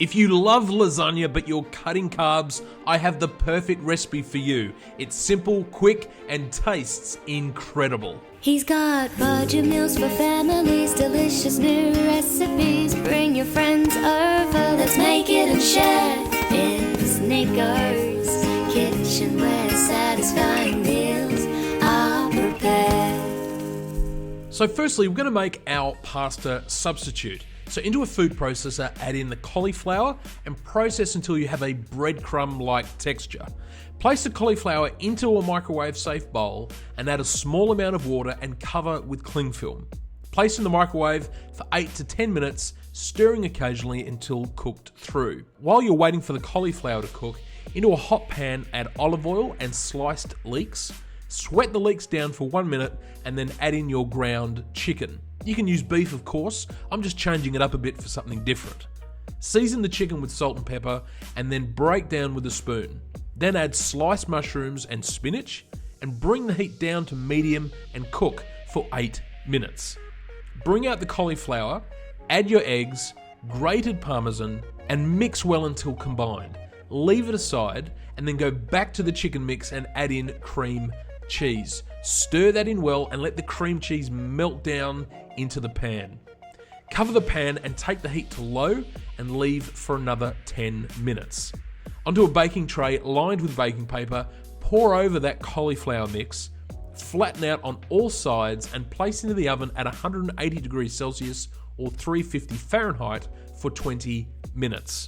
If you love lasagna but you're cutting carbs, I have the perfect recipe for you. It's simple, quick, and tastes incredible. He's got budget meals for families, delicious new recipes. Bring your friends over, let's make it and share. It's Nicko's kitchen where satisfying meals are prepared. So firstly, we're going to make our pasta substitute. So into a food processor, add in the cauliflower and process until you have a breadcrumb-like texture. Place the cauliflower into a microwave-safe bowl and add a small amount of water and cover with cling film. Place in the microwave for 8 to 10 minutes, stirring occasionally until cooked through. While you're waiting for the cauliflower to cook, into a hot pan, add olive oil and sliced leeks. Sweat the leeks down for 1 minute and then add in your ground chicken. You can use beef, of course. I'm just changing it up a bit for something different. Season the chicken with salt and pepper and then break down with a spoon. Then add sliced mushrooms and spinach and bring the heat down to medium and cook for 8 minutes. Bring out the cauliflower, add your eggs, grated parmesan, and mix well until combined. Leave it aside and then go back to the chicken mix and add in cream cheese. Stir that in well and let the cream cheese melt down into the pan. Cover the pan and take the heat to low and leave for another 10 minutes. Onto a baking tray lined with baking paper, pour over that cauliflower mix, flatten out on all sides and place into the oven at 180 degrees Celsius or 350 Fahrenheit for 20 minutes.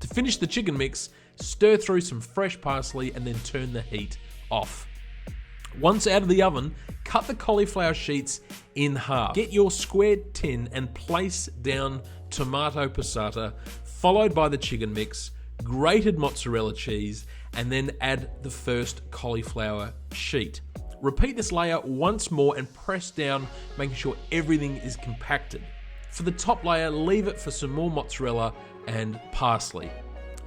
To finish the chicken mix, stir through some fresh parsley and then turn the heat off. Once out of the oven, cut the cauliflower sheets in half. Get your squared tin and place down tomato passata, followed by the chicken mix, grated mozzarella cheese, and then add the first cauliflower sheet. Repeat this layer once more and press down, making sure everything is compacted. For the top layer, leave it for some more mozzarella and parsley.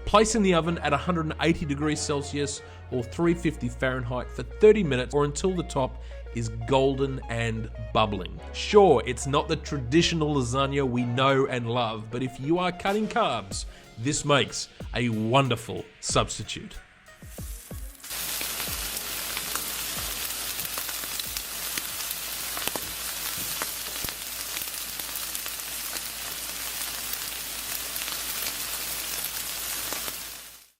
Place in the oven at 180 degrees Celsius or 350 Fahrenheit for 30 minutes or until the top is golden and bubbling. Sure, it's not the traditional lasagna we know and love, but if you are cutting carbs, this makes a wonderful substitute.